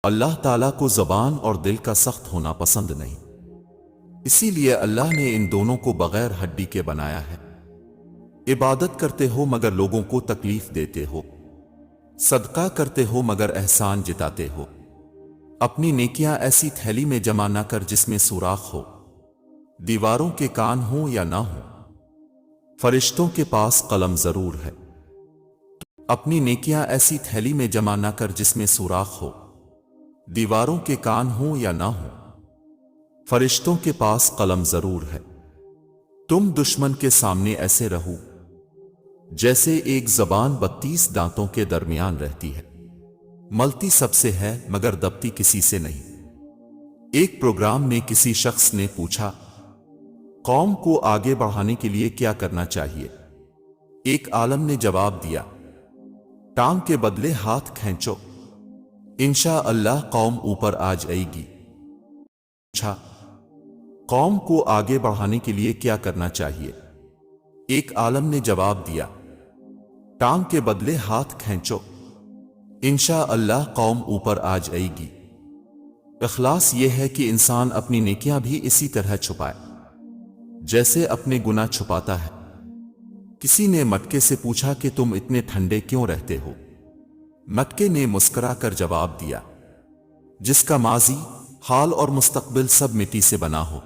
اللہ تعالیٰ کو زبان اور دل کا سخت ہونا پسند نہیں، اسی لیے اللہ نے ان دونوں کو بغیر ہڈی کے بنایا ہے۔ عبادت کرتے ہو مگر لوگوں کو تکلیف دیتے ہو، صدقہ کرتے ہو مگر احسان جتاتے ہو، اپنی نیکیاں ایسی تھیلی میں جمع نہ کر جس میں سوراخ ہو، دیواروں کے کان ہوں یا نہ ہوں، فرشتوں کے پاس قلم ضرور ہے۔ اپنی نیکیاں ایسی تھیلی میں جمع نہ کر جس میں سوراخ ہو، دیواروں کے کان ہوں یا نہ ہوں، فرشتوں کے پاس قلم ضرور ہے۔ تم دشمن کے سامنے ایسے رہو جیسے ایک زبان 32 دانتوں کے درمیان رہتی ہے، ملتی سب سے ہے مگر دبتی کسی سے نہیں۔ ایک پروگرام میں کسی شخص نے پوچھا، قوم کو آگے بڑھانے کے لیے کیا کرنا چاہیے؟ ایک عالم نے جواب دیا، ٹانگ کے بدلے ہاتھ کھینچو، انشاءاللہ قوم اوپر آ جائے گی۔ پوچھا، قوم کو آگے بڑھانے کے لیے کیا کرنا چاہیے؟ ایک عالم نے جواب دیا، ٹانگ کے بدلے ہاتھ کھینچو، انشاءاللہ قوم اوپر آ جائے گی۔ اخلاص یہ ہے کہ انسان اپنی نیکیاں بھی اسی طرح چھپائے جیسے اپنے گناہ چھپاتا ہے۔ کسی نے مٹکے سے پوچھا کہ تم اتنے ٹھنڈے کیوں رہتے ہو؟ مٹکے نے مسکرا کر جواب دیا، جس کا ماضی، حال اور مستقبل سب مٹی سے بنا ہو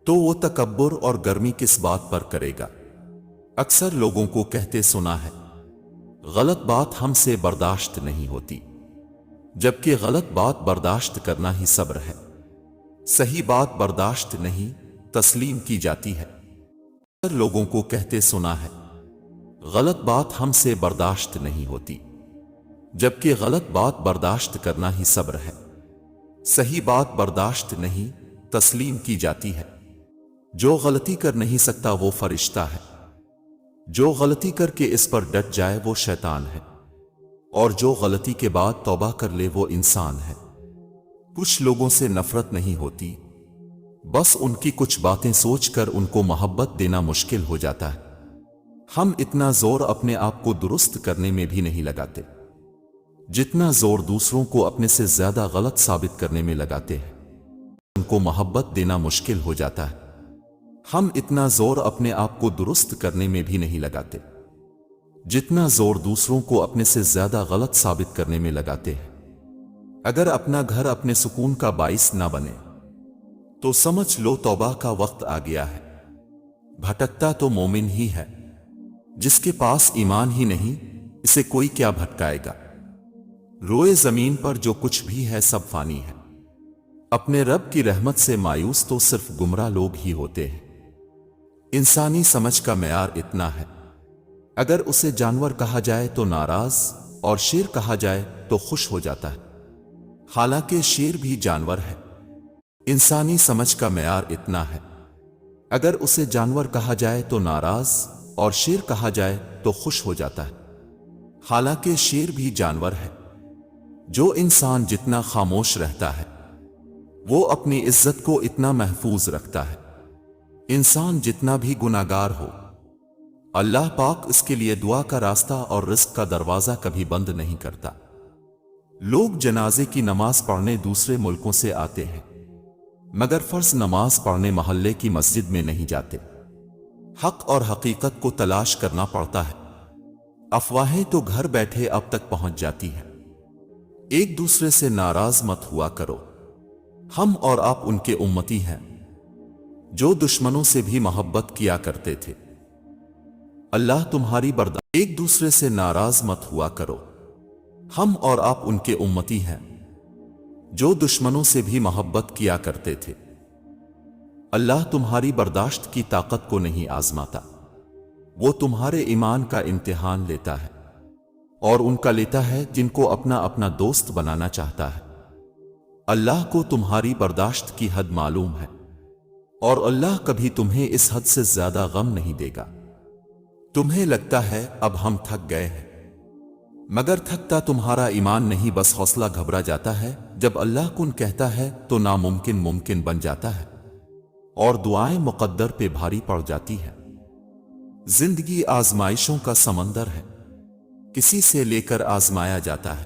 تو وہ تکبر اور گرمی کس بات پر کرے گا؟ اکثر لوگوں کو کہتے سنا ہے، غلط بات ہم سے برداشت نہیں ہوتی، جبکہ غلط بات برداشت کرنا ہی صبر ہے۔ صحیح بات برداشت نہیں، تسلیم کی جاتی ہے۔ اکثر لوگوں کو کہتے سنا ہے، غلط بات ہم سے برداشت نہیں ہوتی، جبکہ غلط بات برداشت کرنا ہی صبر ہے۔ صحیح بات برداشت نہیں، تسلیم کی جاتی ہے۔ جو غلطی کر نہیں سکتا وہ فرشتہ ہے، جو غلطی کر کے اس پر ڈٹ جائے وہ شیطان ہے، اور جو غلطی کے بعد توبہ کر لے وہ انسان ہے۔ کچھ لوگوں سے نفرت نہیں ہوتی، بس ان کی کچھ باتیں سوچ کر ان کو محبت دینا مشکل ہو جاتا ہے۔ ہم اتنا زور اپنے آپ کو درست کرنے میں بھی نہیں لگاتے جتنا زور دوسروں کو اپنے سے زیادہ غلط ثابت کرنے میں لگاتے ہیں۔ ان کو محبت دینا مشکل ہو جاتا ہے۔ ہم اتنا زور اپنے آپ کو درست کرنے میں بھی نہیں لگاتے جتنا زور دوسروں کو اپنے سے زیادہ غلط ثابت کرنے میں لگاتے ہیں۔ اگر اپنا گھر اپنے سکون کا باعث نہ بنے تو سمجھ لو توبہ کا وقت آ گیا ہے۔ بھٹکتا تو مومن ہی ہے، جس کے پاس ایمان ہی نہیں، اسے کوئی کیا بھٹکائے گا؟ روئے زمین پر جو کچھ بھی ہے سب فانی ہے۔ اپنے رب کی رحمت سے مایوس تو صرف گمراہ لوگ ہی ہوتے ہیں۔ انسانی سمجھ کا معیار اتنا ہے، اگر اسے جانور کہا جائے تو ناراض اور شیر کہا جائے تو خوش ہو جاتا ہے، حالانکہ شیر بھی جانور ہے۔ انسانی سمجھ کا معیار اتنا ہے، اگر اسے جانور کہا جائے تو ناراض اور شیر کہا جائے تو خوش ہو جاتا ہے، حالانکہ شیر بھی جانور ہے۔ جو انسان جتنا خاموش رہتا ہے وہ اپنی عزت کو اتنا محفوظ رکھتا ہے۔ انسان جتنا بھی گناہگار ہو، اللہ پاک اس کے لیے دعا کا راستہ اور رزق کا دروازہ کبھی بند نہیں کرتا۔ لوگ جنازے کی نماز پڑھنے دوسرے ملکوں سے آتے ہیں، مگر فرض نماز پڑھنے محلے کی مسجد میں نہیں جاتے۔ حق اور حقیقت کو تلاش کرنا پڑتا ہے، افواہیں تو گھر بیٹھے اب تک پہنچ جاتی ہیں۔ ایک دوسرے سے ناراض مت ہوا کرو، ہم اور آپ ان کے امتی ہیں جو دشمنوں سے بھی محبت کیا کرتے تھے۔ اللہ تمہاری برداشت۔ ایک دوسرے سے ناراض مت ہوا کرو، ہم اور آپ ان کے امتی ہیں جو دشمنوں سے بھی محبت کیا کرتے تھے۔ اللہ تمہاری برداشت کی طاقت کو نہیں آزماتا، وہ تمہارے ایمان کا امتحان لیتا ہے، اور ان کا لیتا ہے جن کو اپنا اپنا دوست بنانا چاہتا ہے۔ اللہ کو تمہاری برداشت کی حد معلوم ہے، اور اللہ کبھی تمہیں اس حد سے زیادہ غم نہیں دے گا۔ تمہیں لگتا ہے اب ہم تھک گئے ہیں، مگر تھکتا تمہارا ایمان نہیں، بس حوصلہ گھبرا جاتا ہے۔ جب اللہ کن کہتا ہے تو ناممکن ممکن بن جاتا ہے، اور دعائیں مقدر پہ بھاری پڑ جاتی ہیں۔ زندگی آزمائشوں کا سمندر ہے، کسی سے لے کر آزمایا جاتا ہے،